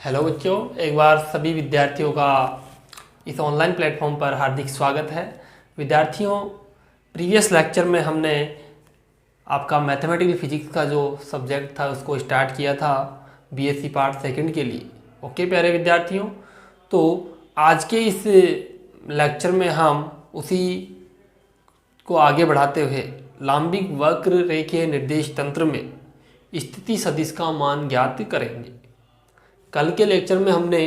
Hello बच्चों, एक बार सभी विद्यार्थियों का इस ऑनलाइन प्लेटफॉर्म पर हार्दिक स्वागत है। विद्यार्थियों, प्रीवियस लेक्चर में हमने आपका मैथमेटिकल फिजिक्स का जो सब्जेक्ट था उसको स्टार्ट किया था बीएससी पार्ट सेकंड के लिए। ओके प्यारे विद्यार्थियों, तो आज के इस लेक्चर में हम उसी को आगे बढ़ाते हुए लांबिक वक्र रेखीय निर्देश तंत्र में स्थिति सदिश का मान ज्ञात करेंगे। कल के लेक्चर में हमने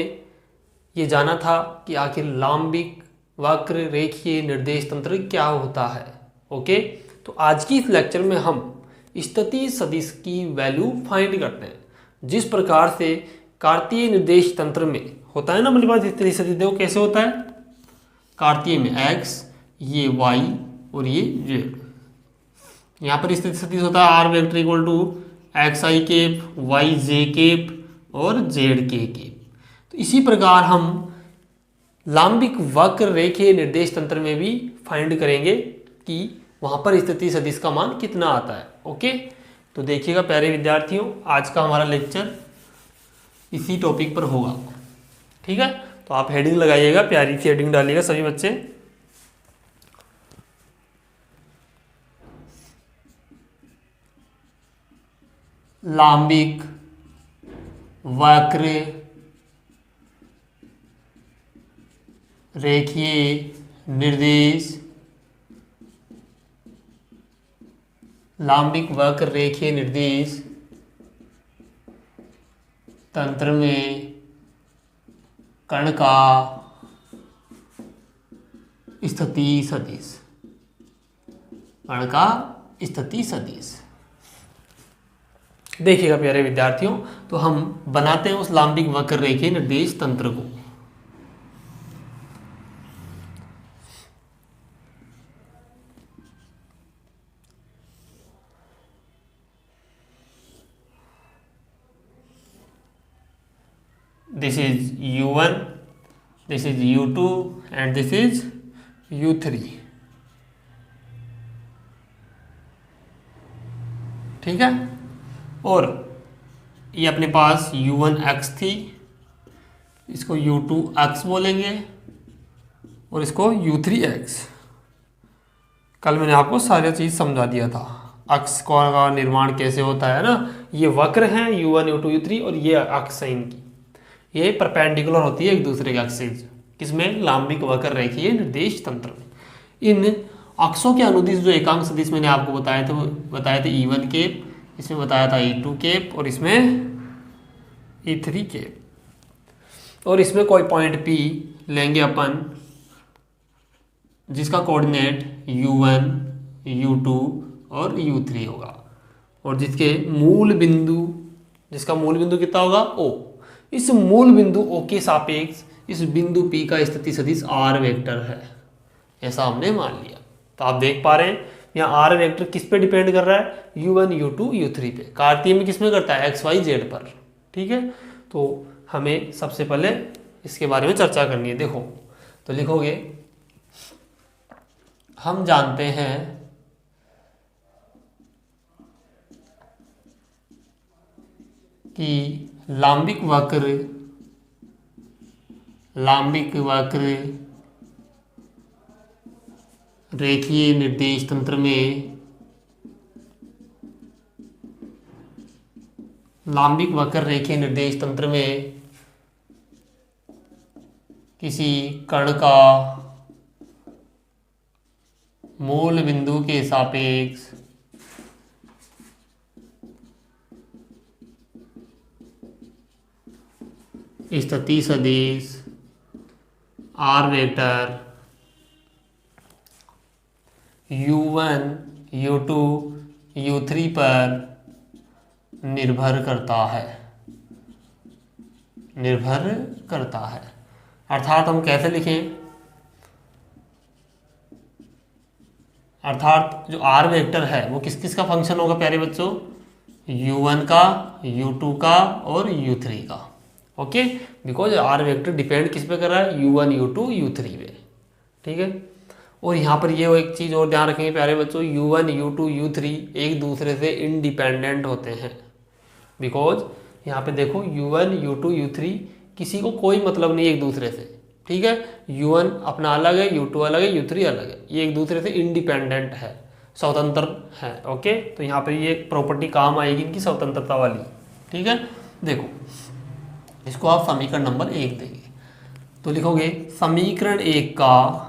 ये जाना था कि आखिर लांबिक वक्र रेखीय निर्देश तंत्र क्या होता है। ओके, तो आज की इस लेक्चर में हम स्थिति सदिश की वैल्यू फाइंड करते हैं। जिस प्रकार से कार्तीय निर्देश तंत्र में होता है ना, मेरे पास स्थिति सदिश देखो कैसे होता है। कार्तीय में x, ये y और ये z। यहाँ पर स्थिति सदिश होता है R vector equal to X I cap, Y J cap और जेड के केप। तो इसी प्रकार हम लांबिक वक्र रेखीय निर्देश तंत्र में भी फाइंड करेंगे कि वहां पर स्थिति सदिश का मान कितना आता है। ओके, तो देखिएगा प्यारे विद्यार्थियों, आज का हमारा लेक्चर इसी टॉपिक पर होगा। ठीक है, तो आप हेडिंग लगाइएगा, प्यारी सी हेडिंग डालिएगा सभी बच्चे। लांबिक वक्र रेखीय निर्देश, लांबिक वक्र रेखीय निर्देश तंत्र में कण का स्थिति सदिश, कण का स्थिति सदिश। देखिएगा प्यारे विद्यार्थियों, तो हम बनाते हैं उस लांबिक वक्र रेखीय निर्देश तंत्र को। This is u1, this is u2 and this is u3। ठीक है, और ये अपने पास u1x थी, इसको u2x बोलेंगे और इसको u3x। कल मैंने आपको सारी चीज़ समझा दिया था, अक्ष का निर्माण कैसे होता है ना। ये वक्र हैं u1 u2 u3 और ये अक्ष है इनकी, ये परपेंडिकुलर होती है एक दूसरे के एक्सिस। किसमें? लांबिक वक्र रेखीय निर्देश तंत्र में। इन अक्षों के अनुदिश जो एकांक सदिश मैंने आपको बताए थे e1 केप, इसमें बताया था e2 केप और इसमें e3 केप। और इसमें कोई पॉइंट P लेंगे अपन जिसका कोऑर्डिनेट u1 u2 और u3 होगा, और जिसका मूल बिंदु कितना होगा? O। इस मूल बिंदु O के सापेक्ष इस बिंदु P का स्थिति सदिश R वेक्टर है, ऐसा हमने मान लिया। तो आप देख पा रहे हैं यहाँ R वेक्टर किस पे डिपेंड कर रहा है? u1 u2 u3 पे। कार्तीय में किस में करता है? x y z पर। ठीक है, तो हमें सबसे पहले इसके बारे में चर्चा करनी है। देखो तो लिखोगे, हम जानते हैं कि लांबिक वक्र रेखीय निर्देश तंत्र में, लांबिक वक्र रेखीय निर्देश तंत्र में किसी कण का मूल बिंदु के सापेक्ष स्थिति सदिश R vector u1 u2 u3 पर निर्भर करता है। अर्थात हम कैसे लिखें? अर्थात जो R वेक्टर है वो किस किस का फंक्शन होगा प्यारे बच्चों? u1 का, u2 का और u3 का। Okay, because R vector depend किस पे कर रहा है? u1 u2 u3 पे। ठीक है, और यहाँ पर ये एक चीज़ और ध्यान रखेंगे प्यारे बच्चों, u1 u2 u3 एक दूसरे से इंडिपेंडेंट होते हैं, बिकॉज यहाँ पे देखो u1 u2 u3 किसी को कोई मतलब नहीं एक दूसरे से, ठीक है। u1 अपना अलग है, u2 अलग है, u3 अलग है, ये एक दूसरे से इंडिपेंडेंट है, स्वतंत्र है। ओके, तो यहाँ पे ये प्रॉपर्टी काम आएगी इनकी स्वतंत्रता वाली, ठीक है। देखो इसको आप समीकरण नंबर 1 देंगे तो लिखोगे समीकरण एक का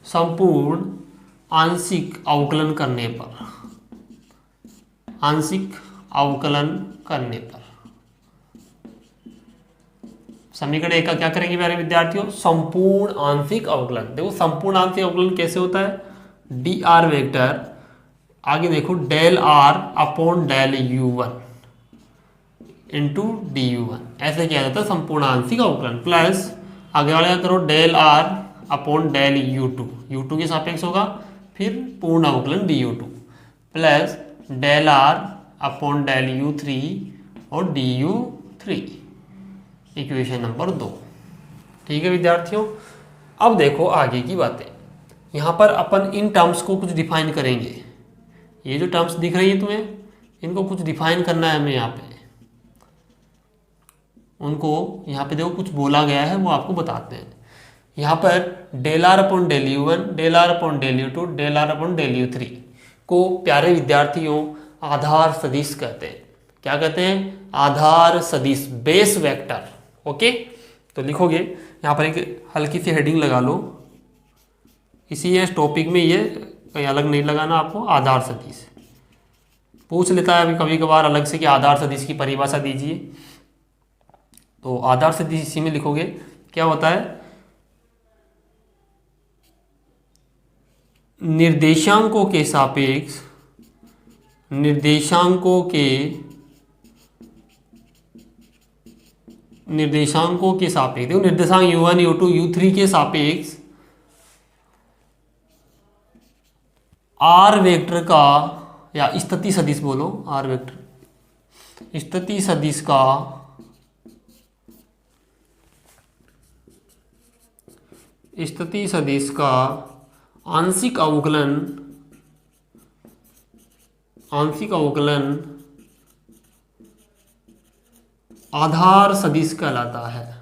संपूर्ण आंशिक अवकलन करने पर समीकरण एक का क्या करेंगे प्यारे विद्यार्थियों, संपूर्ण आंशिक अवकलन। देखो संपूर्ण आंशिक अवकलन कैसे होता है, डी आर वेक्टर, आगे देखो del R upon del u1 into D u1, ऐसे किया जाता है संपूर्ण आंशिक अवकलन। प्लस आगे वाले करो del R upon del u2 के सापेक्ष होगा, फिर पूर्ण अवकलन du2 plus del R upon del u3 और du3, इक्वेशन नंबर 2। ठीक है विद्यार्थियों, अब देखो आगे की बातें। यहाँ पर अपन इन टर्म्स को कुछ डिफाइन करेंगे। ये जो टर्म्स दिख रही है तुम्हें, इनको कुछ डिफाइन करना है हमें। यहाँ पे उनको यहाँ पे देखो कुछ बोला गया है, वो आपको बताते हैं। यहाँ पर del R upon del u1, del R upon del u2, del R upon del u3 को प्यारे विद्यार्थियों आधार सदिश कहते हैं। क्या कहते हैं, आधार सदिश, बेस वेक्टर। ओके, तो लिखोगे यहाँ पर एक हल्की सी हेडिंग लगा लो, इसी ये टॉपिक में, ये कहीं अलग नहीं लगाना आपको। आधार सदिश पूछ लेता है अभी कभी कभार अलग से कि आधार सदिश की परिभाषा दीजिए, तो आधार सदिश इसी में लिखोगे। क्या होता है, निर्देशांकों के सापेक्ष निर्देशांकों के सापेक्ष, देखो निर्देशांक u1 u2 u3 के सापेक्ष आर वेक्टर का, या स्थिति सदिश बोलो, आर वेक्टर स्थिति सदिश का आंशिक अवकलन आधार सदिश कहलाता है।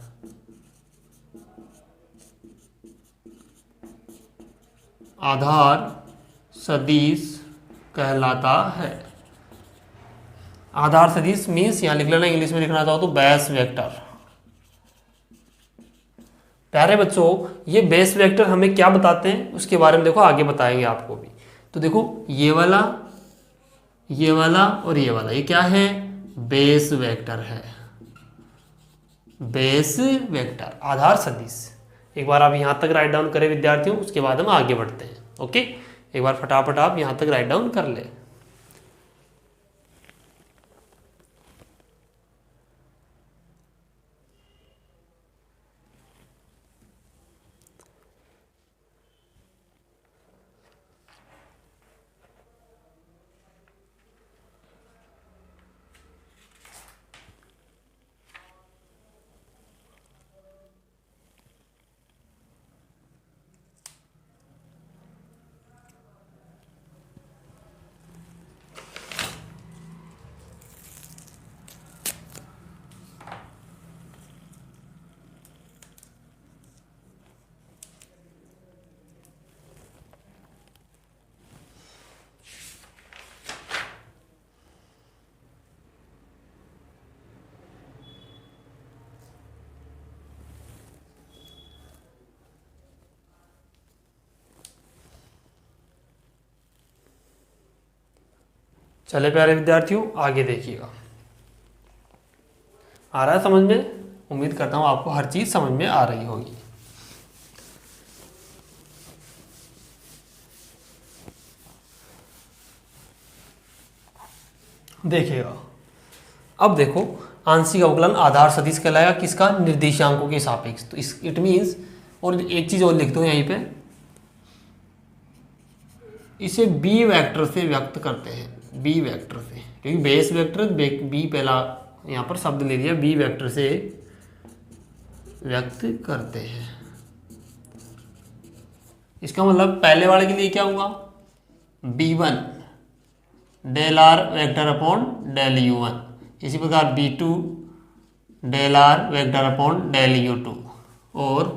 आधार सदिश कहलाता है। आधार सदिश मीन्स, यहां लिख लेना, इंग्लिश में लिखना चाहो तो बेस वेक्टर। प्यारे बच्चों, ये बेस वेक्टर हमें क्या बताते हैं उसके बारे में देखो आगे बताएंगे आपको भी। तो देखो ये वाला और ये वाला, ये क्या है, बेस वेक्टर है। बेस वेक्टर, आधार सदिश। एक बार आप यहां तक राइट डाउन करें विद्यार्थियों, उसके बाद हम आगे बढ़ते हैं। ओके, एक बार फटाफट आप यहां तक राइट डाउन कर ले। चले प्यारे विद्यार्थियों, आगे देखिएगा। आ रहा है समझ में? उम्मीद करता हूं आपको हर चीज समझ में आ रही होगी। देखिएगा, अब देखो आंशिक अवकलन आधार सदिश कहलाएगा किसका, निर्देशांकों के सापेक्ष। तो इस इट मीन्स, और एक चीज और लिख दो यहीं पे, इसे बी वेक्टर से व्यक्त करते हैं। बी वेक्टर से, क्योंकि बेस वेक्टर बी पहला यहाँ पर शब्द ले लिया, बी वेक्टर से व्यक्त करते हैं। इसका मतलब पहले वाले के लिए क्या हुआ, B1 del R vector upon del U1, इसी प्रकार B2 del R vector upon del U2 और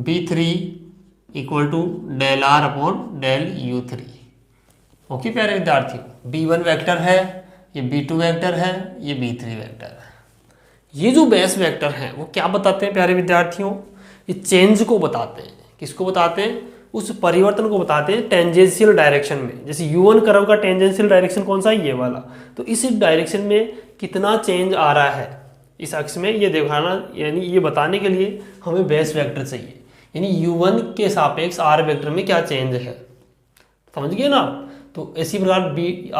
B3 equal to del R upon del U3। Okay प्यारे विद्यार्थियों, B1 वेक्टर है, ये B2 वेक्टर है, ये B3 वेक्टर है। ये जो बेस वेक्टर हैं वो क्या बताते हैं प्यारे विद्यार्थियों? ये चेंज को बताते हैं। किसको बताते हैं? उस परिवर्तन को बताते हैं टेंजेंशियल डायरेक्शन में। जैसे U1 कर्व का टेंजेंशियल डायरेक्शन कौन सा है? ये वाला। तो इस डायरेक्शन में कितना चेंज आ रहा है इस अक्ष में, ये दिखाना, यानी ये बताने के लिए हमें बेस वेक्टर चाहिए। यानी U1 के सापेक्ष R वेक्टर में क्या चेंज है, समझ गए ना? तो इसी प्रकार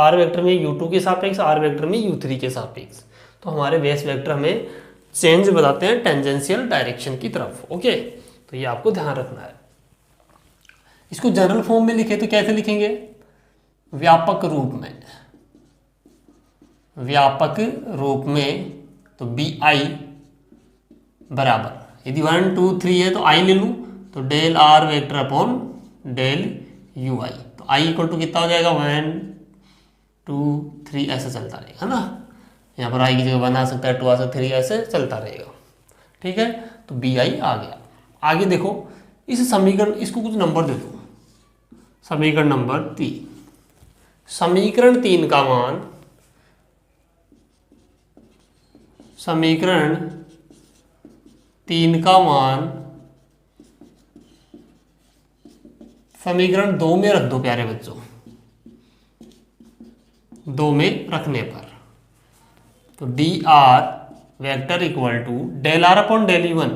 R वेक्टर में U2 के सापेक्ष, R वेक्टर में U3 के सापेक्ष। तो हमारे बेस वेक्टर हमें चेंज बताते हैं टेंजेंशियल डायरेक्शन की तरफ। ओके, तो ये आपको ध्यान रखना है। इसको जनरल फॉर्म में लिखे तो कैसे लिखेंगे? व्यापक रूप में। व्यापक रूप में तो BI बराबर, यदि 1 2 3 है तो I ले लूँ तो del R vector upon del UI। तो I इक्वल टू कितना हो जाएगा? 1 2 3 ऐसे चलता रहेगा, है ना? यहाँ पर I की जगह 1 आ सकता है, 2 आ सकता है, 3 ऐसे चलता रहेगा। ठीक है, तो BI आ गया। आगे देखो इस समीकरण, इसको कुछ नंबर दे दो। समीकरण नंबर 3, समीकरण 3 का मान, समीकरण 3 का मान समीकरण 2 में रख दो प्यारे बच्चों। 2 में रखने पर तो dr vector equal to del R upon del U1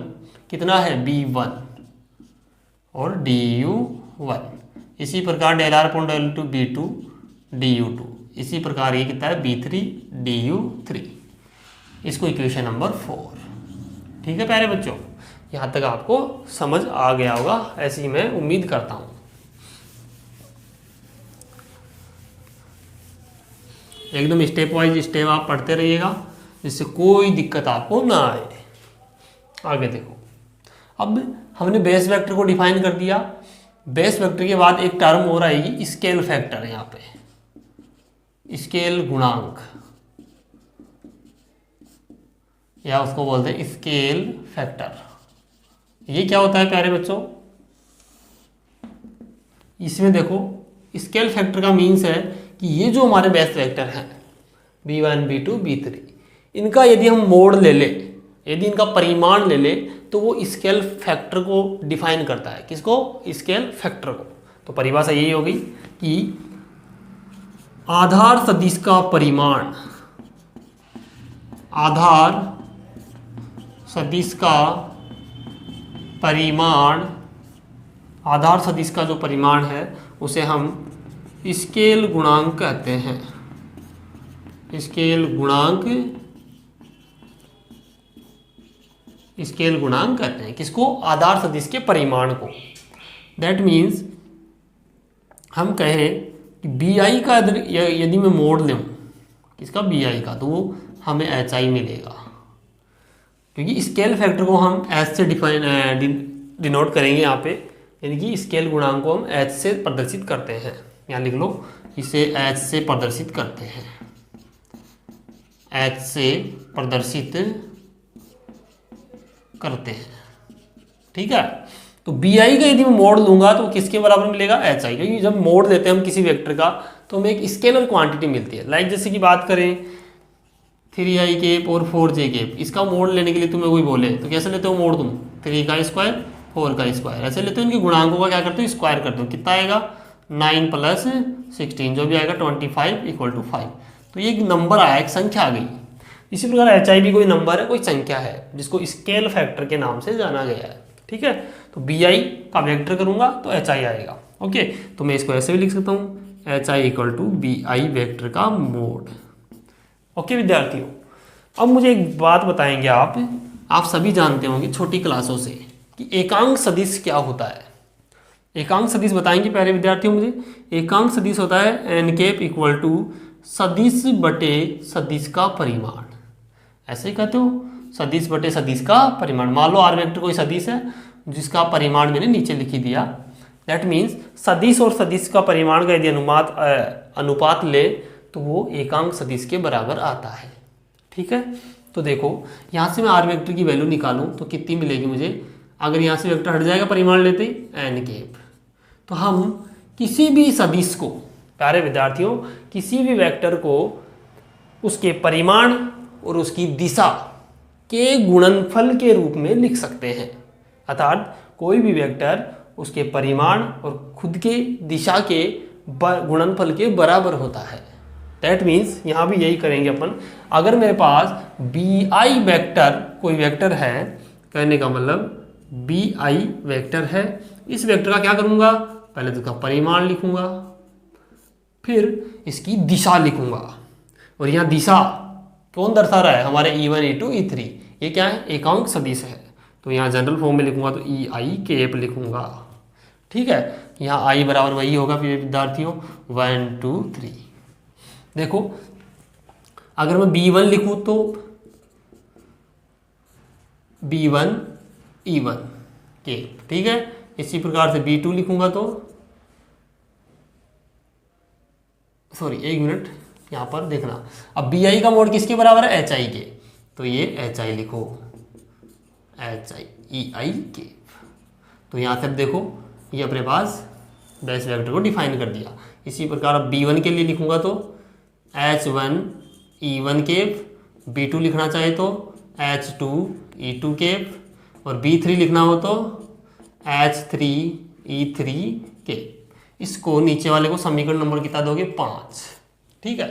कितना है? B1 और du1। इसी प्रकार del R upon del U2 B2 du2। इसी प्रकार ये कितना है? B3 du3। इसको इक्वेशन नंबर 4। ठीक है प्यारे बच्चों, यहाँ तक आपको समझ आ गया होगा, ऐसी मैं उम्मीद करता हूँ। एकदम स्टेप वाइज स्टेप आप पढ़ते रहिएगा जिससे कोई दिक्कत आपको ना आए। आगे देखो, अब हमने बेस वेक्टर को डिफाइन कर दिया। बेस वेक्टर के बाद एक टर्म और आएगी स्केल फैक्टर। यहाँ पे स्केल गुणांक, या उसको बोलते हैं स्केल फैक्टर। ये क्या होता है प्यारे बच्चों? इसमें देखो स्केल फैक्टर का मीन्स है कि ये जो हमारे बेस वेक्टर हैं B1 B2 B3, इनका यदि हम मोड ले ले, यदि इनका परिमाण ले ले, तो वो स्केल फैक्टर को डिफाइन करता है। किसको? स्केल फैक्टर को। तो परिभाषा यही होगी कि आधार सदिश का परिमाण, आधार सदिश का परिमाण, आधार सदिश का जो परिमाण है उसे हम स्केल गुणांक कहते हैं। स्केल गुणांक, स्केल गुणांक कहते हैं किसको? आधार सदिश के परिमाण को। दैट मीन्स हम कहें कि BI का यदि मैं मोड लूँ, किसका? BI का, तो वो हमें HI मिलेगा, क्योंकि स्केल फैक्टर को हम H से डिनोट करेंगे यहाँ पे, यानी कि स्केल गुणांक को हम H से प्रदर्शित करते हैं। यहाँ लिख लो, इसे H से प्रदर्शित करते हैं, H से प्रदर्शित करते हैं। ठीक है, तो BI का यदि मैं मोड लूंगा तो किसके बराबर मिलेगा? HI। क्योंकि जब मोड लेते हैं हम किसी वेक्टर का तो हमें एक स्केलर क्वांटिटी मिलती है। लाइक जैसे कि बात करें 3i केप और 4j केप, इसका मोड लेने के लिए तुम्हें कोई बोले तो कैसे लेते हो मोड? तुम 3 का स्क्वायर 4 का स्क्वायर ऐसे लेते हो। इनके गुणांकों का क्या करते हो? स्क्वायर करते हो। कितना आएगा? 9 + 16, जो भी आएगा 25 = 5। तो ये एक नंबर आया, एक संख्या आ गई। इसी प्रकार HI भी कोई नंबर है, कोई संख्या है, जिसको स्केल फैक्टर के नाम से जाना गया है। ठीक है, तो BI का वेक्टर करूंगा तो HI आएगा। ओके, तो मैं इसको ऐसे भी लिख सकता हूँ, HI = BI वेक्टर का मोड। ओके विद्यार्थियों, अब मुझे एक बात बताएंगे आप सभी जानते होंगे छोटी क्लासों से कि एकांक सदिश क्या होता है। एकांक सदिश बताएंगे प्यारे विद्यार्थियों मुझे। एकांक सदिश होता है n कैप = सदिश बटे सदिश का परिमाण। ऐसे ही कहते हो, सदिश बटे सदिश का परिमाण। मान लो R वेक्टर कोई सदिश है जिसका परिमाण मैंने नीचे लिख दिया दैट मीन्स सदिश और सदिश का परिमाण का यदि अनुपात ले तो वो एकांक सदिश के बराबर आता है। ठीक है, तो देखो यहाँ से मैं आर वेक्टर की वैल्यू निकालूं तो कितनी मिलेगी मुझे, अगर यहाँ से वेक्टर हट जाएगा परिमाण लेते एन केप, तो हम किसी भी सदिश को, प्यारे विद्यार्थियों, किसी भी वेक्टर को उसके परिमाण और उसकी दिशा के गुणनफल के रूप में लिख सकते हैं। अर्थात कोई भी वेक्टर उसके परिमाण और खुद के दिशा के गुणनफल के बराबर होता है। दैट मीन्स यहाँ भी यही करेंगे अपन। अगर मेरे पास बी आई वेक्टर कोई वेक्टर है, कहने का मतलब बी आई वेक्टर है, इस वेक्टर का क्या करूँगा, पहले तो इसका परिमाण लिखूंगा, फिर इसकी दिशा लिखूंगा। और यहाँ दिशा कौन दर्शा रहा है, हमारे E1 E2 E3, ये क्या है, एकांक सदिश है, तो यहाँ जनरल फॉर्म में लिखूंगा तो ई आई केप लिखूंगा। ठीक है, यहाँ आई बराबर वही होगा फिर विद्यार्थियों 1 2 3। देखो अगर मैं B1 लिखूं तो B1 E1 केप, ठीक है। इसी प्रकार से B2 लिखूंगा तो, सॉरी एक मिनट यहाँ पर देखना, अब बी आई का मोड किसके बराबर है, एच आई के, तो ये एच आई लिखो, एच आई ई आई के। तो यहाँ से देखो ये अपने पास बेस वेक्टर को डिफाइन कर दिया। इसी प्रकार अब B1 के लिए लिखूंगा तो H1 E1 केप, B2 लिखना चाहे तो H2 E2 केप, और B3 लिखना हो तो H3 E3 केप। इसको नीचे वाले को समीकरण नंबर कितना दोगे, 5। ठीक है,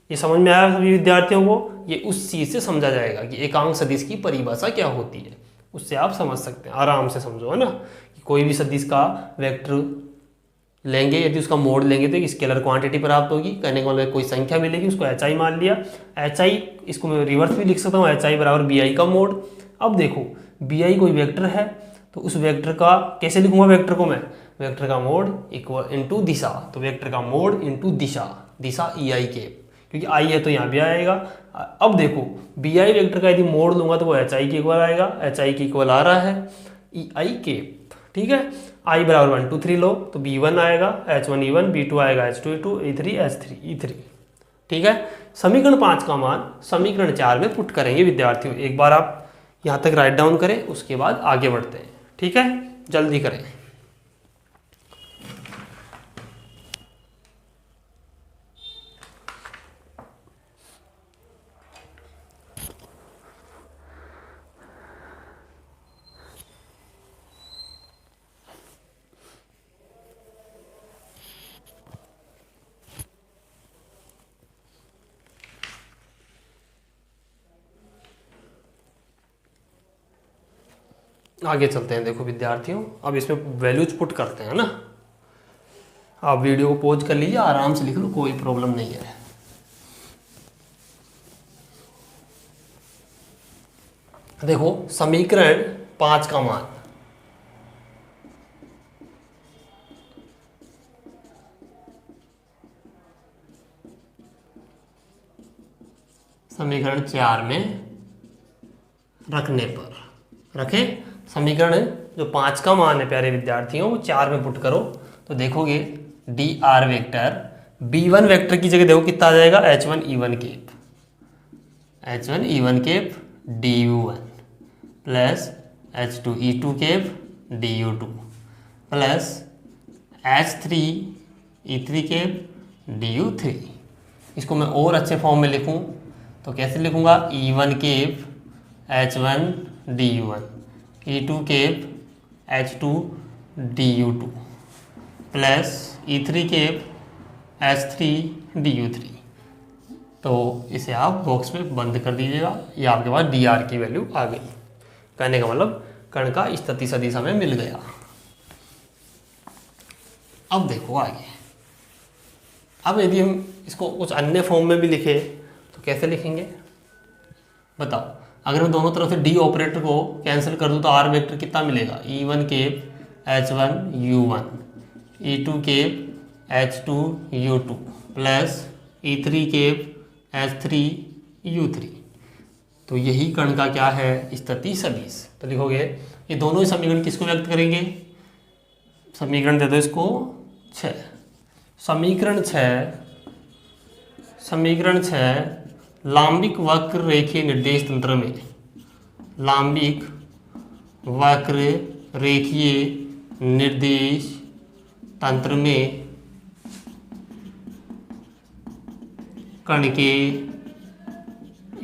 ये समझ में आया सभी विद्यार्थियों को। ये उस चीज़ से समझा जाएगा कि एकांक सदिश की परिभाषा क्या होती है, उससे आप समझ सकते हैं, आराम से समझो, है ना। कि कोई भी सदिश का वेक्टर लेंगे, यदि उसका मोड लेंगे तो एक स्केलर क्वांटिटी प्राप्त होगी। कहने का मतलब कोई संख्या मिलेगी, उसको एच आई मान लिया, एच आई, इसको मैं रिवर्स भी लिख सकता हूँ, एच आई बराबर बी आई का मोड। अब देखो बी आई कोई वेक्टर है तो उस वेक्टर का कैसे लिखूंगा, वेक्टर को मैं, वेक्टर का मोड इक्वल इनटू दिशा, तो वेक्टर का मोड इनटू दिशा, दिशा ई आई के, क्योंकि आई है तो यहाँ भी आएगा। अब देखो बी आई वेक्टर का यदि मोड लूंगा तो वो एच आई के इक्वल आएगा, एच आई के इक्वल आ रहा है ई आई के। ठीक है, आई बराबर 1 2 3 लो तो B1 आएगा H1 E1, B2 आएगा H2 E2, E3 H3 E3। ठीक है, समीकरण 5 का मान समीकरण 4 में पुट करेंगे विद्यार्थियों। एक बार आप यहाँ तक राइट डाउन करें, उसके बाद आगे बढ़ते हैं। ठीक है, जल्दी करें। आगे चलते हैं। देखो विद्यार्थियों, अब इसमें वैल्यूज पुट करते हैं ना। आप वीडियो को पॉज कर लीजिए, आराम से लिख लो, कोई प्रॉब्लम नहीं है। देखो समीकरण 5 का मान, समीकरण 4 में रखने पर, रखें समीकरण जो 5 का मान है प्यारे विद्यार्थियों, वो 4 में पुट करो तो देखोगे D R vector B1 vector की जगह देखो कितना आ जाएगा, H1 E1 cap, H1 E1 cap DU1 plus H2 E2 cap DU2 plus H3 E3 cap DU3। इसको मैं और अच्छे फॉर्म में लिखूं तो कैसे लिखूंगा, E1 cap H1 DU1, E2 cap H2 DU2 plus E3 cap H3 DU3। तो इसे आप बॉक्स में बंद कर दीजिएगा, ये आपके पास DR की वैल्यू आ गई। कहने का मतलब कण का स्थिति सदिश हमें मिल गया। अब देखो आगे, अब यदि हम इसको कुछ अन्य फॉर्म में भी लिखे तो कैसे लिखेंगे बताओ। अगर मैं दोनों तरफ से डी ऑपरेटर को कैंसिल कर दूं तो आर वेक्टर कितना मिलेगा, E1 cap H1 U1, E2 cap H2 U2 plus E3 cap H3 U3। तो यही कण का क्या है, स्थिति सदिश। तो लिखोगे ये दोनों ही समीकरण किसको व्यक्त करेंगे, समीकरण दे दो इसको 6। समीकरण 6 लांबिक वक्र रेखीय निर्देश तंत्र में, लांबिक वक्र रेखीय निर्देश तंत्र में कण के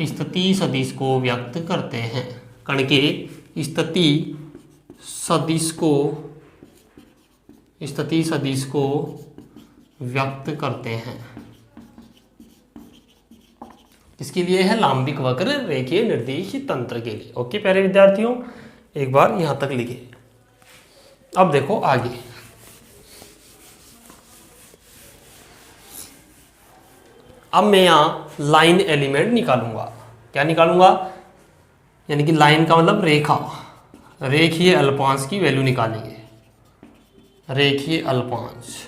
स्थिति सदिश को व्यक्त करते हैं। कण के स्थिति सदिश को व्यक्त करते हैं। इसके लिए है लांबिक वक्र रेखीय निर्देश तंत्र के लिए। ओके प्यारे विद्यार्थियों, एक बार यहां तक लिखे। अब देखो आगे, अब मैं यहां लाइन एलिमेंट निकालूंगा। क्या निकालूंगा? यानी कि लाइन का मतलब रेखा, रेखीय अल्पांश की वैल्यू निकालेंगे। रेखीय अल्पांश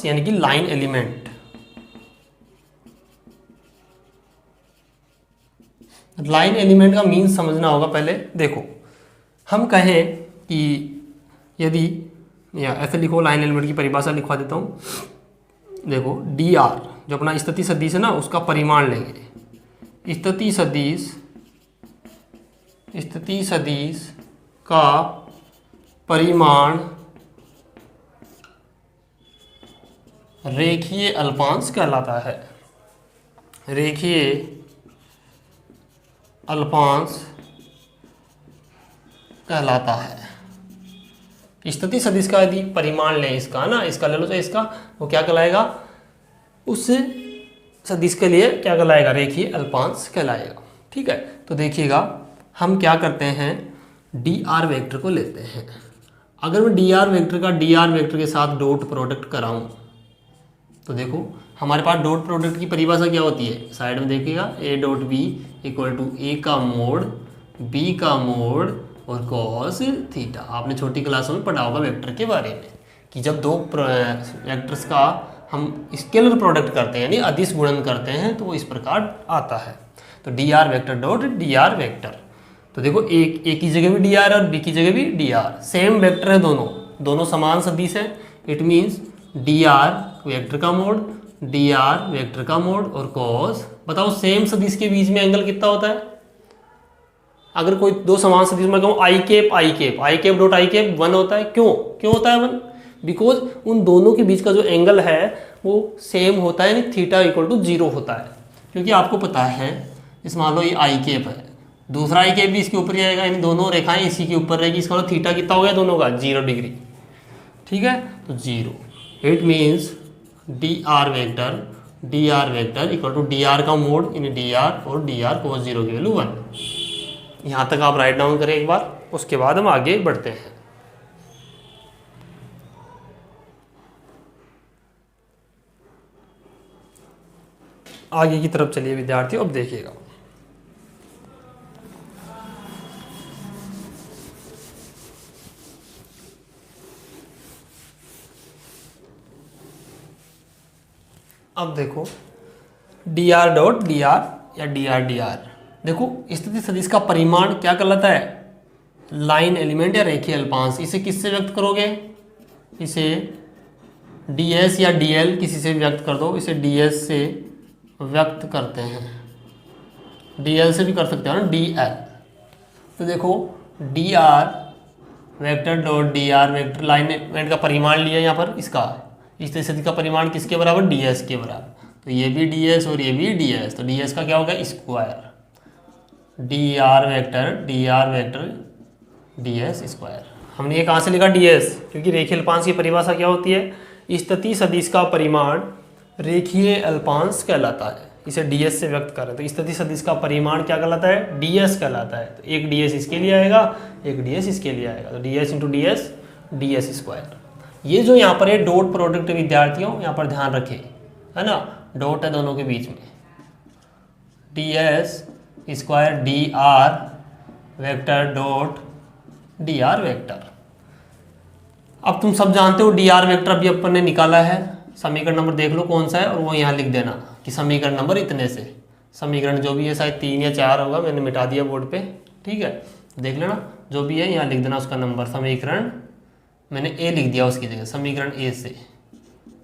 यानी कि लाइन एलिमेंट। लाइन एलिमेंट का मीन समझना होगा पहले। देखो, हम कहें कि यदि, या ऐसे लिखो, लाइन एलिमेंट की परिभाषा लिखवा देता हूं। देखो, डी आर जो अपना स्थिति सदिश है ना, उसका परिमाण लेंगे। स्थिति सदिश का परिमाण रेखीय अल्पांश कहलाता है। रेखीय अल्पांश कहलाता है। स्थिति सदिश का यदि परिमाण लें इसका ना, इसका ले लो तो इसका, वो क्या कहलाएगा? उस सदिश के लिए क्या कहलाएगा? रेखीय अल्पांश कहलाएगा। ठीक है, तो देखिएगा, हम क्या करते हैं, डी आर वेक्टर को लेते हैं। अगर मैं डी आर वेक्टर के साथ डॉट प्रोडक्ट कराऊं तो देखो, हमारे पास डॉट प्रोडक्ट की परिभाषा क्या होती है? साइड में देखिएगा, A dot B equal to A का मोड बी का मोड और कॉस थीटा। आपने छोटी क्लासों में पढ़ा होगा वेक्टर के बारे में कि जब दो वेक्टर्स का हम स्केलर प्रोडक्ट करते हैं यानी अदिश गुणन करते हैं तो वो इस प्रकार आता है। तो D R vector dot D R vector. तो देखो, ए की जगह भी डी आर और बी की जगह भी डी आर, सेम वेक्टर है, दोनों समान सदिश है। It means D R vector का मोड, डी आर वेक्टर का मोड और कॉस। बताओ, सेम सदिश के बीच में एंगल कितना होता है? अगर कोई दो समान सदिश में कहूँ आई कैप डॉट आई कैप 1 होता है। क्यों होता है 1? बिकॉज उन दोनों के बीच का जो एंगल है वो सेम होता है, यानी थीटा इक्वल टू 0 होता है। क्योंकि आपको पता है, इस मान लो ये आई कैप है, दूसरा आई कैप भी इसके ऊपर ही आएगा, यानी दोनों रेखाएं इसी के ऊपर रहेगी। इसका मतलब थीटा कितना हो गया दोनों का? 0 डिग्री। ठीक है, तो 0। It means D R vector equal to D R का मोड इन डी आर और डी आर cos 0 की वैल्यू 1। यहाँ तक आप राइट डाउन करें एक बार, उसके बाद हम आगे बढ़ते हैं। आगे की तरफ चलिए विद्यार्थियों, अब देखिएगा। अब देखो, D R dot D R या डी आर, देखो स्थिति सदिश का परिमाण क्या कहलाता है? लाइन एलिमेंट या रेखीय अल्पांश। इसे किससे व्यक्त करोगे? इसे ds या dl किसी से व्यक्त कर दो। इसे ds से व्यक्त करते हैं, dl से भी कर सकते हो ना, dl। तो देखो, dr vector dot dr vector, line element का परिमाण लिया यहाँ पर, इसका स्थिति सदिश का परिमाण किसके बराबर? ds के बराबर। तो ये भी ds और ये भी ds, तो ds का क्या होगा? Square. dr vector ds square. हमने ये कहाँ से लिखा? ds, क्योंकि रेखीय अल्पांश की परिभाषा क्या होती है? स्थिति सदिश का परिमाण रेखीय अल्पांश कहलाता है। इसे ds से व्यक्त करें तो स्थिति सदिश का परिमाण क्या कहलाता है? ds कहलाता है। तो एक ds इसके लिए आएगा, एक ds इसके लिए आएगा, तो ds इंटू ds स्क्वायर। ये जो यहाँ पर है डॉट प्रोडक्ट विद्यार्थियों, यहाँ पर ध्यान रखें, है ना, डॉट है दोनों के बीच में। ds square D R vector dot D R vector. अब तुम सब जानते हो डी आर वेक्टर अभी अपन ने निकाला है। समीकरण नंबर देख लो कौन सा है और वो यहाँ लिख देना कि समीकरण नंबर इतने से। समीकरण जो भी है शायद 3 या 4 होगा, मैंने मिटा दिया बोर्ड पे। ठीक है, देख लेना, जो भी है यहाँ लिख देना उसका नंबर। समीकरण मैंने ए लिख दिया उसकी जगह, समीकरण ए से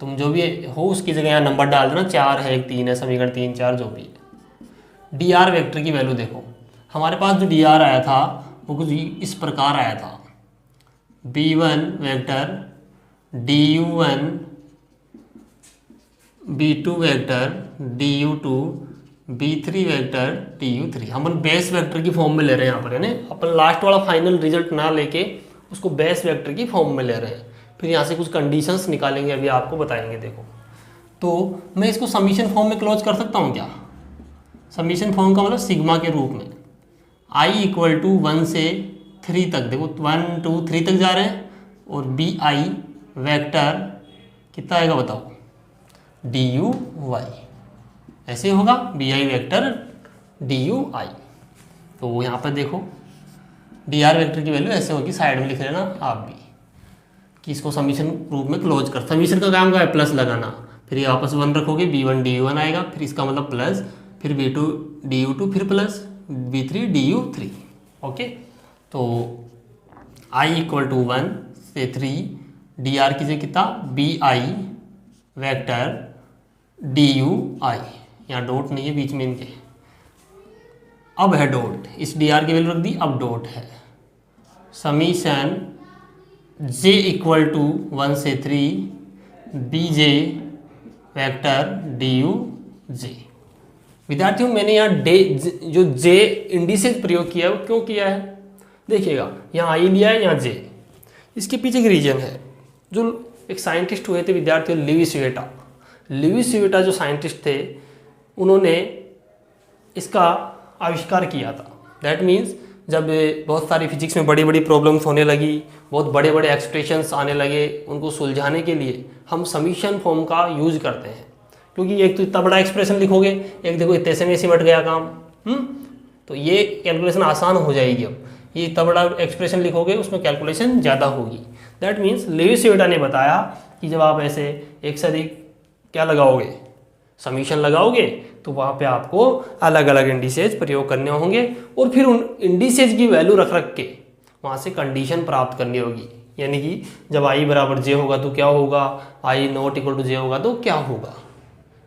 तुम जो भी हो उसकी जगह यहाँ नंबर डाल देना, 4 है 1 3 है, समीकरण 3 4 जो भी है। डी आर वेक्टर की वैल्यू देखो, हमारे पास जो डी आर आया था वो कुछ इस प्रकार आया था, b1 vector du1 b2 vector du2 b3 vector du3। हम बेस वेक्टर की फॉर्म में ले रहे हैं यहाँ पर, यानी अपन लास्ट वाला फाइनल रिजल्ट ना लेके उसको बेस वेक्टर की फॉर्म में ले रहे हैं। फिर यहाँ से कुछ कंडीशंस निकालेंगे, अभी आपको बताएंगे। देखो तो मैं इसको समीशन फॉर्म में क्लोज कर सकता हूँ क्या? समीशन फॉर्म का मतलब सिग्मा के रूप में i इक्वल टू 1 से 3 तक, देखो 1 2 3 तक जा रहे हैं, और बी आई वैक्टर कितना आएगा बताओ, डी यू वाई, ऐसे होगा B I vector D U I. तो यहाँ पर देखो डी आर वैक्टर की वैल्यू ऐसे होगी, साइड में लिख लेना आप भी कि इसको समीशन रूप में क्लोज कर। समीशन का काम क्या है? प्लस लगाना, फिर ये वापस 1 रखोगे, b1 du1 आएगा, फिर इसका मतलब प्लस, फिर b2 du2, फिर प्लस b3 du3। ओके, तो i इक्वल टू 1 से 3 डी आर की जगह कितना, B I vector D U I, यहाँ डॉट नहीं है बीच में इनके, अब है डॉट, इस डी आर की वैल्यू रख दी, अब डॉट है। समीशन j इक्वल टू 1 से 3 B J vector D U J. विद्यार्थियों मैंने यहाँ डे जो j इंडिसेज प्रयोग किया है वो क्यों किया है? देखिएगा यहाँ i लिया है, यहाँ j, इसके पीछे एक रीजन है। जो एक साइंटिस्ट हुए थे विद्यार्थियों, लिविस यूवेटा जो साइंटिस्ट थे, उन्होंने इसका आविष्कार किया था। दैट मीन्स जब बहुत सारी फिजिक्स में बड़ी बड़ी प्रॉब्लम्स होने लगी, बहुत बड़े बड़े एक्सप्रेशंस आने लगे, उनको सुलझाने के लिए हम समीशन फॉर्म का यूज करते हैं। क्योंकि एक तो इतना बड़ा एक्सप्रेशन लिखोगे, एक देखो इतने से में सिमट गया काम, तो ये कैलकुलेशन आसान हो जाएगी। अब ये इतना बड़ा एक्सप्रेशन लिखोगे उसमें कैलकुलेशन ज़्यादा होगी। दैट मीन्स लिविस यूवेटा ने बताया कि जब आप ऐसे एक से अधिक क्या लगाओगे, समीशन लगाओगे, तो वहाँ पे आपको अलग अलग इंडिसेज प्रयोग करने होंगे, और फिर उन इंडिसेज की वैल्यू रख रख के वहाँ से कंडीशन प्राप्त करनी होगी। यानी कि जब i बराबर j होगा तो क्या होगा, i not equal to j होगा तो क्या होगा,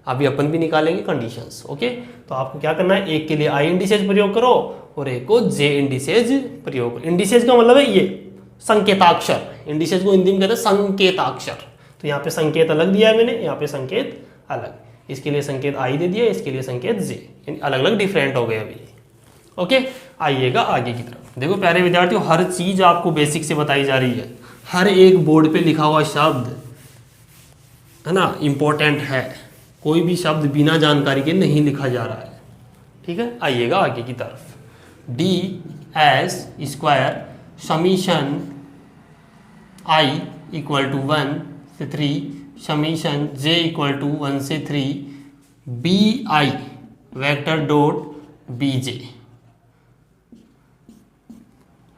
अभी अपन भी निकालेंगे कंडीशंस। ओके, तो आपको क्या करना है, एक के लिए i इंडिसेज प्रयोग करो और एक को j इंडिसेज प्रयोग करो। इंडिसेज का मतलब है ये संकेताक्षर, इंडिसेज को हिंदी में कहते हैं संकेताक्षर। तो यहाँ पे संकेत अलग दिया है मैंने, यहाँ पे संकेत अलग, इसके लिए संकेत i दे दिया, इसके लिए संकेत j, यानी अलग अलग डिफरेंट हो गए अभी। ओके, आइएगा आगे की तरफ। देखो प्यारे विद्यार्थियों, हर चीज आपको बेसिक से बताई जा रही है, हर एक बोर्ड पे लिखा हुआ शब्द है ना इम्पोर्टेंट है, कोई भी शब्द बिना जानकारी के नहीं लिखा जा रहा है। ठीक है, आइएगा आगे की तरफ। D S square summation i equal to 1 से 3 समीशन j इक्वल टू 1 से 3 B I vector dot B J,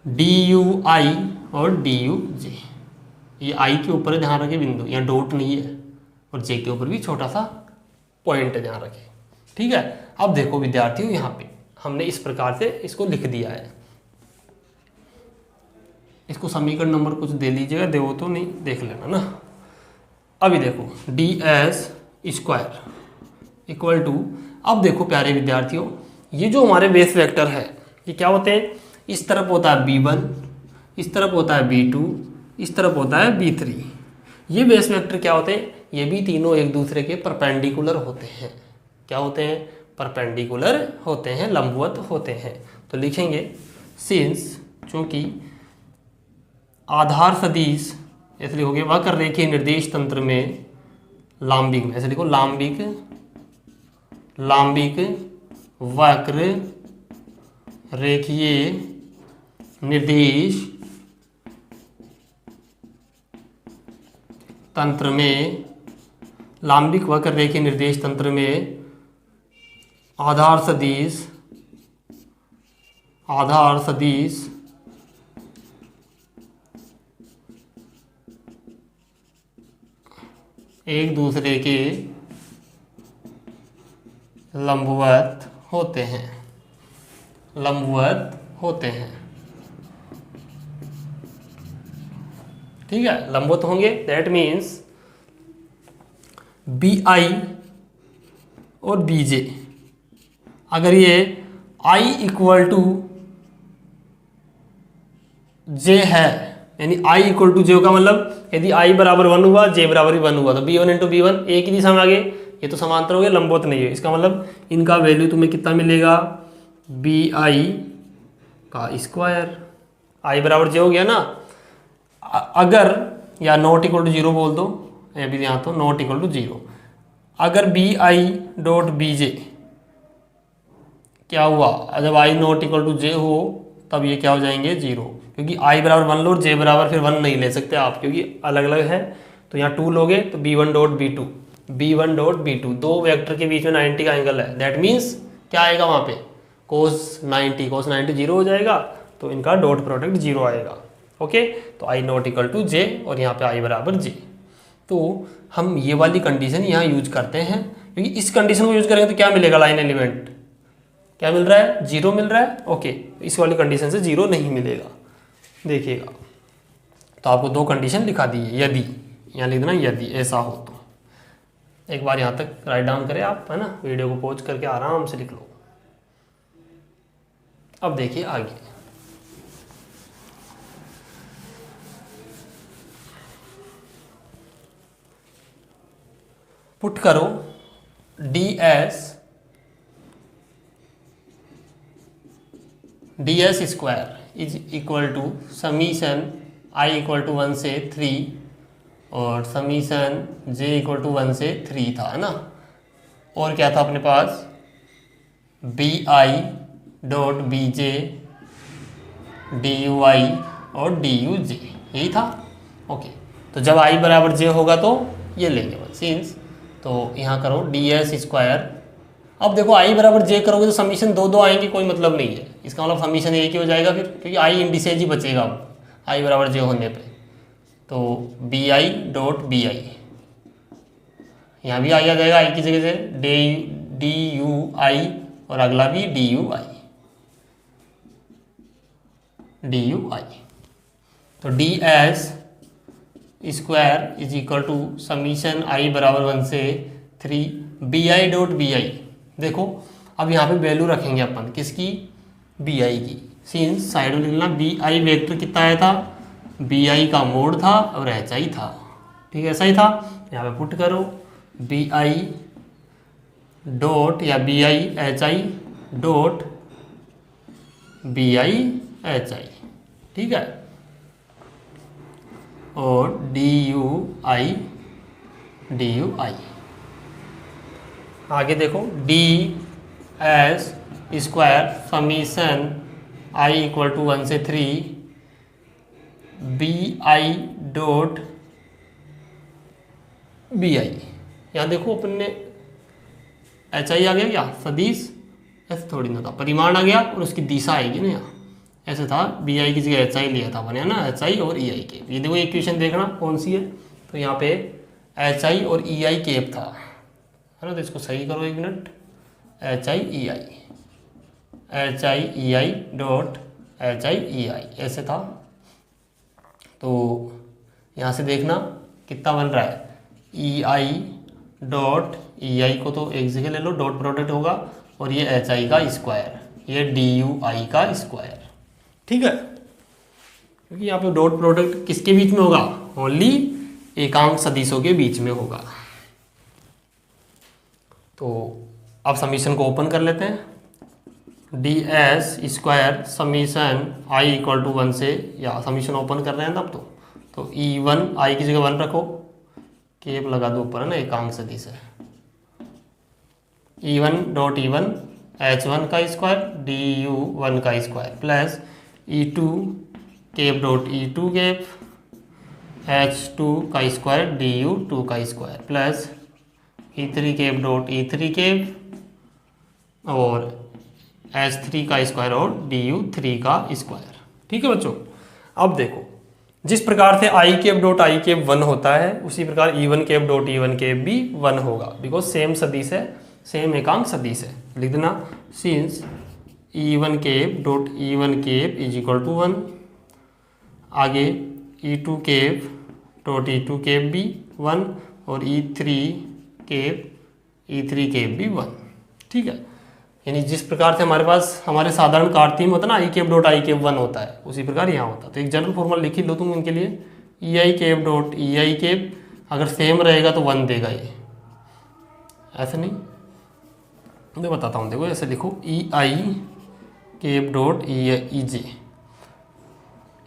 D U I और डी यू जे। ये आई के ऊपर है, ध्यान रखें बिंदु, यहाँ डॉट नहीं है, और जे के ऊपर भी छोटा सा पॉइंट है, ध्यान रखें। ठीक है, अब देखो विद्यार्थियों, यहाँ पे हमने इस प्रकार से इसको लिख दिया है। इसको समीकरण नंबर कुछ दे लीजिएगा, देवो तो नहीं, देख लेना ना। अभी देखो D S square equal to, अब देखो प्यारे विद्यार्थियों, ये जो हमारे बेस वेक्टर है ये क्या होते हैं, इस तरफ होता है b1, इस तरफ होता है b2, इस तरफ होता है b3। ये बेस वेक्टर क्या होते हैं, ये भी तीनों एक दूसरे के परपेंडिकुलर होते हैं। क्या होते हैं, परपेंडिकुलर होते हैं, लंबवत होते हैं। तो लिखेंगे सिंस, चूंकि आधार सदिश, ऐसे लिखोगे वक्र रेखीय निर्देश तंत्र में लांबिक में, ऐसे लिखो लांबिक वक्र रेखीय निर्देश तंत्र में, लांबिक वक्र रेखीय निर्देश तंत्र में आधार सदिश एक दूसरे के लंबवत होते हैं। ठीक है, लंबवत होंगे। दैट मीन्स बी आई और बी जे, अगर ये आई इक्वल टू जे है, यानी आई इक्वल टू जे का मतलब यदि आई बराबर 1 हुआ, जे बराबर भी 1 हुआ, तो b1 इंटू बी वन एक ही दिशा में आगे, ये तो समांतर हो गया, लंबवत नहीं है। इसका मतलब इनका वैल्यू तुम्हें कितना मिलेगा, बी आई का स्क्वायर, आई बराबर जे हो गया ना। अगर या नॉट इक्वल टू जीरो बोल दो, अभी यहाँ तो नॉट इक्वल टू जीरो, अगर B I dot B J क्या हुआ, जब I not equal to J हो तब ये क्या हो जाएंगे, जीरो, क्योंकि आई बराबर 1 लो और जे बराबर फिर 1 नहीं ले सकते आप, क्योंकि अलग अलग है। तो यहाँ 2 लोगे तो b1 dot b2, b1 dot b2, दो वेक्टर के बीच में 90 का एंगल है। दैट मीन्स क्या आएगा वहाँ पे, cos 90 जीरो हो जाएगा, तो इनका डॉट प्रोडक्ट जीरो आएगा। ओके, तो आई नॉट इक्वल टू जे और यहाँ पे आई बराबर जे। तो हम ये वाली कंडीशन यहाँ यूज करते हैं, क्योंकि इस कंडीशन को यूज करेंगे तो क्या मिलेगा, लाइन एलिमेंट क्या मिल रहा है, जीरो मिल रहा है। ओके, इस वाली कंडीशन से जीरो नहीं मिलेगा, देखिएगा। तो आपको दो कंडीशन लिखा दी है, यदि, यहाँ लिख देना यदि ऐसा हो तो। एक बार यहाँ तक राइट डाउन करें आप, है ना, वीडियो को पॉज करके आराम से लिख लो। अब देखिए आगे, पुट करो D S square is equal to summation I equal to 1 से 3 और समीशन जे इक्वल टू 1 से 3 था, है ना। और क्या था अपने पास, B I dot B J D U I और डी यू जे, यही था। ओके, तो जब आई बराबर जे होगा तो ये लेंगे सिंस, तो यहाँ करो डी एस स्क्वायर। अब देखो आई बराबर जे करोगे तो समीशन दो दो आएंगे, कोई मतलब नहीं है, इसका मतलब समीशन एक ही हो जाएगा फिर, क्योंकि आई इंडिसेज ही बचेगा अब आई बराबर जे होने पे। तो B I dot B I, यहाँ भी आई आ जाएगा आई की जगह से, डी यू आई और अगला भी D U I, D U I. तो D S square is equal to summation I बराबर 1 से 3 B I dot B I. देखो अब यहाँ पे वैल्यू रखेंगे अपन किसकी, बी आई की, सिंस साइड में लिखना बी आई वेक्टर कितना आया था, बी आई का मोड था और एच आई था, ठीक है, ऐसा ही था। यहाँ पे पुट करो बी आई डॉट या B I H I dot B I H I, ठीक है, और डी यू आई आगे देखो D S square summation I equal to 1 से 3 B I dot B I. यहाँ देखो अपन ने एच आई आ गया क्या, सदिश, ऐसे थोड़ी ना था, परिमाण आ गया और उसकी दिशा आएगी ना, यहाँ ऐसे था, बी आई की जगह एच आई लिया था अपन, है ना, एच आई और ई आई केप। ये देखो इक्वेशन देखना कौन सी है, तो यहाँ पे एच आई और ई आई केप था, है ना, तो इसको सही करो एक minute, H I E I dot H I E I ऐसे था। तो यहाँ से देखना कितना बन रहा है, ई आई डॉट ई आई को तो एक जगह ले लो, डॉट प्रोडक्ट होगा, और ये एच आई का स्क्वायर, ये डी यू आई का स्क्वायर, ठीक है, क्योंकि यहाँ पे डॉट प्रोडक्ट किसके बीच में होगा, ओनली एकांक सदिशों के बीच में होगा। तो अब समीशन को ओपन कर लेते हैं, D S square summation I equal to 1 से, या समीशन ओपन कर रहे हैं तब तो ई वन आई की जगह 1 रखो, केप लगा दो ऊपर, है ना, एकांक सदिश है, ई वन डॉट ई वन एच वन का स्क्वायर डी यू वन का square plus E two cap dot E two cap H two का स्क्वायर डी यू टू का square plus E three cap dot E three cap और H three का square और D U three का square. ठीक है बच्चों, अब देखो जिस प्रकार से I cap dot I cap 1 होता है उसी प्रकार ई वन केप डॉट ई वन केप भी 1 होगा, बिकॉज सेम सदिश है, सेम एकांक सदिश है। लिख देना since E one cap dot E one cap is equal to 1, आगे E two cap dot E2 cap भी 1 और E3 केप भी 1। ठीक है, यानी जिस प्रकार से हमारे पास हमारे साधारण कार्तीय में होता है ना, आई केप डॉट आई केप 1 होता है, उसी प्रकार यहाँ होता है। तो एक जनरल फॉर्मूला लिख ही लो तुम इनके लिए, ई आई केप डॉट ई आई केप अगर सेम रहेगा तो 1 देगा ये, ऐसे नहीं, मैं बताता हूँ, देखो ऐसे लिखो ई आई केप डॉट ई जे,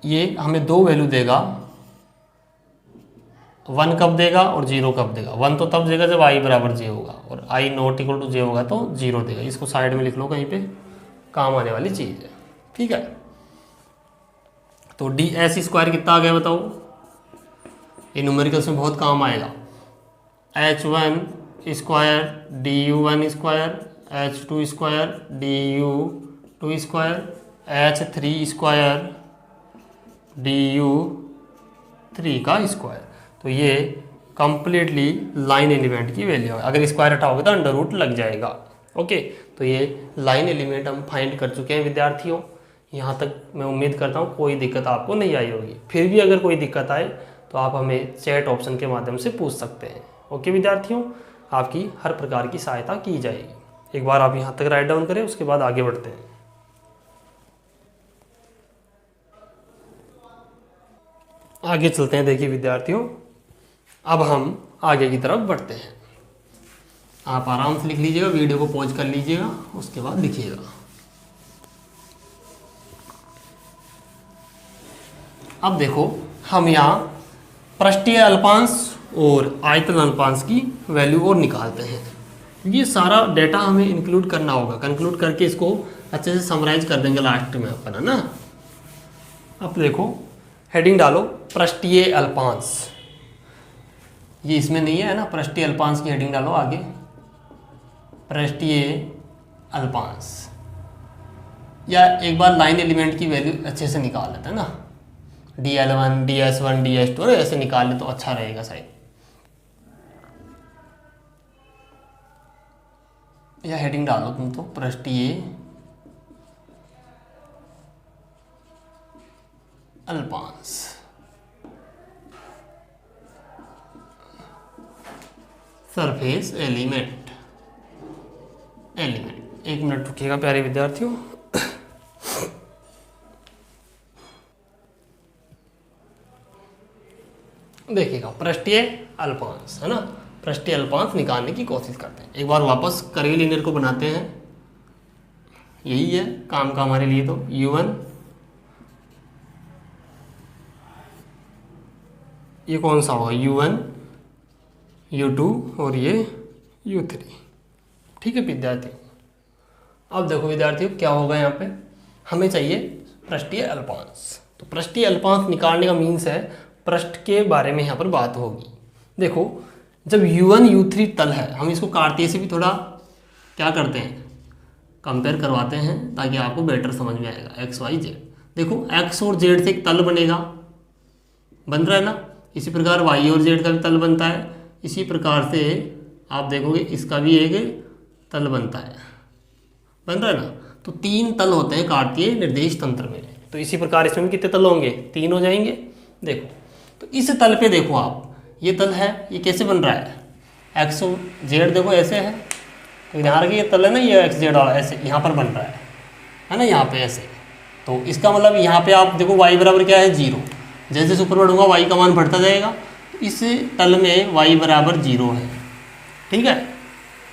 ये हमें दो वैल्यू देगा, 1 कब देगा और 0 कब देगा। 1 तो तब देगा जब i बराबर j होगा, और i not equal to j होगा तो 0 देगा। इसको साइड में लिख लो कहीं पे, काम आने वाली चीज़ है। ठीक है, तो डी एस स्क्वायर कितना आ गया बताओ, ये न्यूमेरिकल्स में बहुत काम आएगा। h1 square D you 1 square, h2 square D you 2 square, h3 square D you 3 का स्क्वायर। तो ये कंप्लीटली लाइन एलिमेंट की वैल्यू है। अगर स्क्वायर हटाओगे तो अंडर रूट लग जाएगा। ओके, तो ये लाइन एलिमेंट हम फाइंड कर चुके हैं विद्यार्थियों। यहाँ तक मैं उम्मीद करता हूँ कोई दिक्कत आपको नहीं आई होगी। फिर भी अगर कोई दिक्कत आए तो आप हमें चैट ऑप्शन के माध्यम से पूछ सकते हैं। ओके विद्यार्थियों, आपकी हर प्रकार की सहायता की जाएगी। एक बार आप यहाँ तक राइट डाउन करें, उसके बाद आगे बढ़ते हैं। आगे चलते हैं। देखिए विद्यार्थियों, अब हम आगे की तरफ बढ़ते हैं। आप आराम से लिख लीजिएगा, वीडियो को पॉज कर लीजिएगा, उसके बाद लिखिएगा। अब देखो, हम यहाँ पृष्ठीय अल्पांश और आयतन अल्पांश की वैल्यू और निकालते हैं। ये सारा डेटा हमें इंक्लूड करना होगा, कंक्लूड करके इसको अच्छे से समराइज कर देंगे लास्ट में अपन, है ना। अब देखो, हेडिंग डालो पृष्ठीय अल्पांश, ये इसमें नहीं है ना, पृष्ठीय अल्पांश की हेडिंग डालो आगे, पृष्ठीय अल्पांश। या एक बार लाइन एलिमेंट की वैल्यू अच्छे से निकाल लेते हैं ना, DL1 DS1 DS2 ऐसे निकाल ले तो अच्छा रहेगा शायद। या हेडिंग डालो तुम तो पृष्ठीय अल्पांश। Surface element. एक मिनट रुकिएगा प्यारे विद्यार्थियों। देखिएगा, पृष्ठीय अल्पांश है ना, पृष्ठीय अल्पांश निकालने की कोशिश करते हैं। एक बार वापस कर्वीलिनियर को बनाते हैं, यही है काम का हमारे लिए। तो U1 ये कौन सा होगा, U1 U2 और ये U3। ठीक है विद्यार्थी, अब देखो विद्यार्थियों क्या होगा, यहाँ पे हमें चाहिए पृष्ठीय अल्पांश। तो पृष्ठीय अल्पांश निकालने का मीन्स है पृष्ठ के बारे में यहाँ पर बात होगी। देखो, जब U1 U3 तल है, हम इसको कार्तीय से भी थोड़ा क्या करते हैं, कंपेयर करवाते हैं ताकि आपको बेटर समझ में आएगा। X Y Z, देखो X और Z से एक तल बनेगा, बन रहा है ना। इसी प्रकार Y और Z का भी तल बनता है। इसी प्रकार से आप देखोगे इसका भी एक तल बनता है, बन रहा है ना। तो 3 तल होते हैं कार्तीय निर्देश तंत्र में। तो इसी प्रकार इसमें भी कितने तल होंगे, 3 हो जाएंगे। देखो, तो इस तल पे देखो आप, ये तल है, ये कैसे बन रहा है, X और Z देखो ऐसे है, तो ध्यान रखिए ये तल है ना, ये X Z वाला ऐसे यहाँ पर बन रहा है ना, यहाँ पे ऐसे। तो इसका मतलब यहाँ पे आप देखो y बराबर क्या है, 0। जैसे जैसे ऊपर बढ़ूंगा y का मान बढ़ता जाएगा। इस तल में y बराबर 0 है। ठीक है,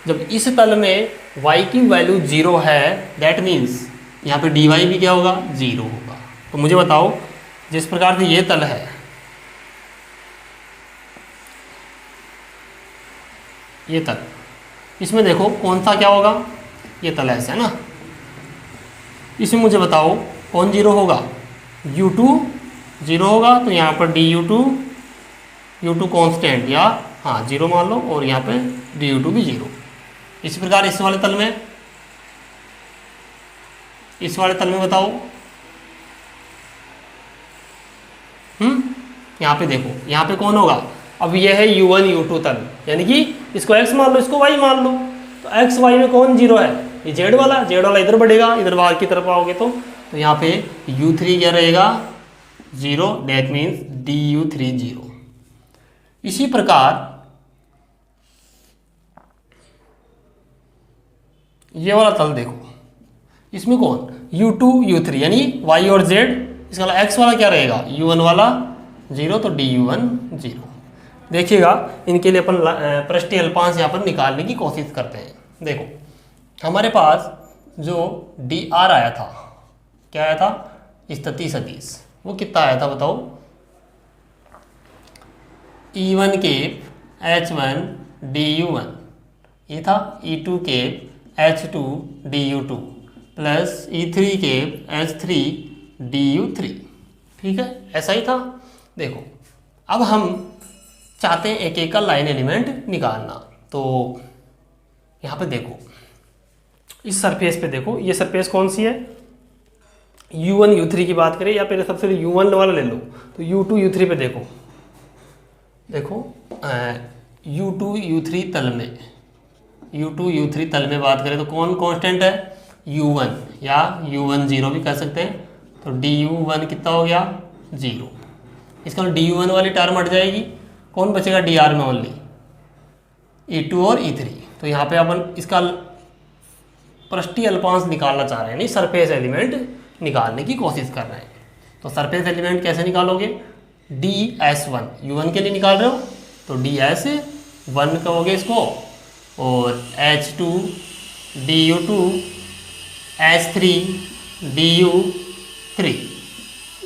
जब इस तल में y की वैल्यू 0 है, दैट मीन्स यहाँ पे dy भी क्या होगा, 0 होगा। तो मुझे बताओ, जिस प्रकार से ये तल है, ये तल, इसमें देखो कौन सा क्या होगा, ये तल ऐसे है ना। इसमें मुझे बताओ कौन 0 होगा, U2 0 होगा। तो यहाँ पर U2 कांस्टेंट, या हाँ 0 मान लो, और यहाँ पे DU2 भी 0। इसी प्रकार इस वाले तल में, इस वाले तल में बताओ, यहाँ पे देखो, यहाँ पे कौन होगा, अब ये है U1 U2 तल, यानी कि इसको x मान लो, इसको y मान लो। तो x y में कौन 0 है, ये z वाला इधर बढ़ेगा, इधर बाहर की तरफ आओगे तो यहाँ पे U3 क्या रहेगा, 0, दैट मीन्स DU3 0। इसी प्रकार ये वाला तल देखो, इसमें कौन u2 u3 यानी y और z, इसका वाला x वाला क्या रहेगा u1 वाला 0, तो du1 0। देखिएगा इनके लिए अपन पृष्ठीय अल्पांश यहाँ पर निकालने की कोशिश करते हैं। देखो हमारे पास जो dr आया था, क्या आया था, स्थिति सदिश, वो कितना आया था बताओ, e1 केप h1 du1 ये था, e2 cap h2 du2 plus e3 cap h3 du3। ठीक है, ऐसा ही था। देखो अब हम चाहते हैं एक एक का लाइन एलिमेंट निकालना, तो यहाँ पे देखो इस सरफेस पे देखो, ये सरफेस कौन सी है, u1 u3 की बात करें या पहले सबसे u1 वाला ले लो, तो u2 u3 पे देखो, देखो u2 u3 तल में, u2 u3 तल में बात करें तो कौन कांस्टेंट है, u1 या u1 0 भी कह सकते हैं, तो du1 कितना हो गया 0। इसका du1 वाली टर्म हट जाएगी, कौन बचेगा dr में ओनली e2 और e3। तो यहाँ पे अपन इसका पृष्ठीय अल्पांश निकालना चाह रहे हैं, यानी सरफेस एलिमेंट निकालने की कोशिश कर रहे हैं। तो सरफेस एलिमेंट कैसे निकालोगे, ds1 u1 के लिए निकाल रहे हो तो ds1 कहोगे इसको, और h2 du2 h3 du3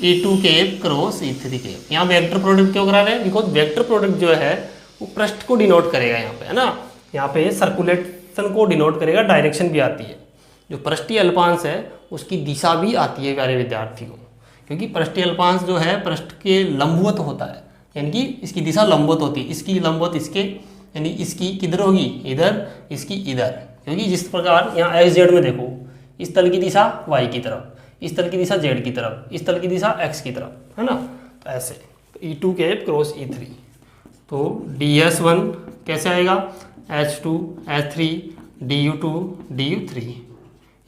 e2 cap cross e3 cap. यहाँ वेक्टर प्रोडक्ट क्यों करा रहे हैं, बिकॉज वेक्टर प्रोडक्ट जो है वो पृष्ठ को डिनोट करेगा यहाँ पे, है ना, यहाँ पे सर्कुलेशन को डिनोट करेगा, डायरेक्शन भी आती है। जो पृष्ठीय अल्पांश है उसकी दिशा भी आती है प्यारे विद्यार्थियों, क्योंकि पृष्ठीय अल्पांश जो है पृष्ठ के लंबवत होता है, यानी कि इसकी दिशा लंबवत होती है, इसकी लंबवत इसके, यानी इसकी किधर होगी इधर, इसकी इधर, क्योंकि जिस प्रकार यहाँ एक्स जेड में देखो, इस तल की दिशा y की तरफ, इस तल की दिशा z की तरफ, इस तल की दिशा x की तरफ, है ना, तो ऐसे e2 केप क्रॉस e3। तो ds1 कैसे आएगा, h2 h3 du2 du3,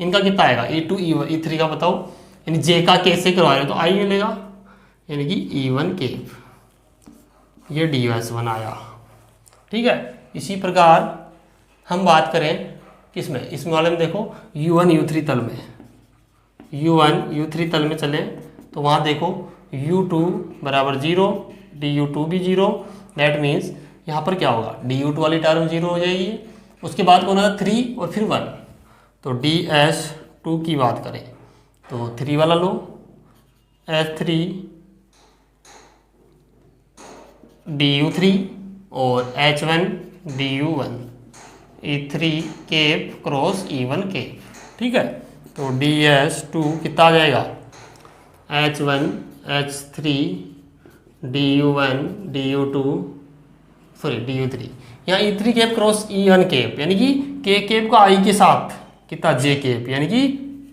इनका कितना आएगा e2 e3 का बताओ, यानी j का k से करवा रहे हो तो i मिलेगा, यानी कि e1 केप, ये ds1 आया। ठीक है, इसी प्रकार हम बात करें किसमें, इसमें वाले में देखो u1 u3 तल में, u1 u3 तल में चले तो वहाँ देखो u2 बराबर 0 du2 भी 0, दैट मीन्स यहाँ पर क्या होगा, du2 वाली टर्म 0 हो जाएगी, उसके बाद कौन आता 3 और फिर 1, तो ds2 की बात करें तो 3 वाला लो, h3 du3 और h1 du1 e3 cap cross e1 cap. ठीक है, तो ds2 कितना आ जाएगा, h1 h3 du1 du2 sorry du3, यहाँ e3 cap cross e1 cap, यानी कि k केप का i के साथ कितना j केप, यानी कि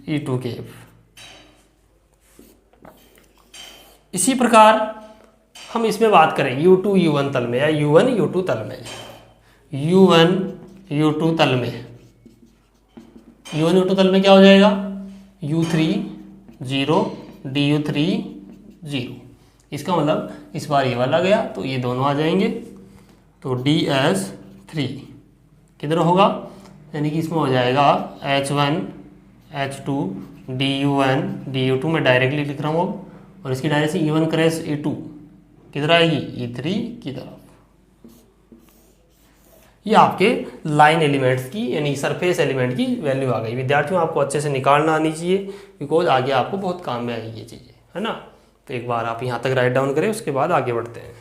e2 केप। इसी प्रकार हम इसमें बात करें u2 u1 तल में या u1 u2 तल में, u1 u2 तल में, u1 u2 तल में क्या हो जाएगा, u3 0 du3 0, इसका मतलब इस बार ये वाला गया तो ये दोनों आ जाएंगे, तो ds3 किधर होगा, यानी कि इसमें हो जाएगा h1 h2 du1 du2 में डायरेक्टली लिख रहा हूँ, और इसकी डायरेक्शन e1 क्रॉस e2 किधर आएगी, e3 की तरफ। ये आपके लाइन एलिमेंट्स की यानी सरफेस एलिमेंट की वैल्यू आ गई। विद्यार्थियों आपको अच्छे से निकालना आनी चाहिए, बिकॉज आगे आपको बहुत काम में आएगी ये चीज़ें, है ना। तो एक बार आप यहाँ तक राइट डाउन करें, उसके बाद आगे बढ़ते हैं।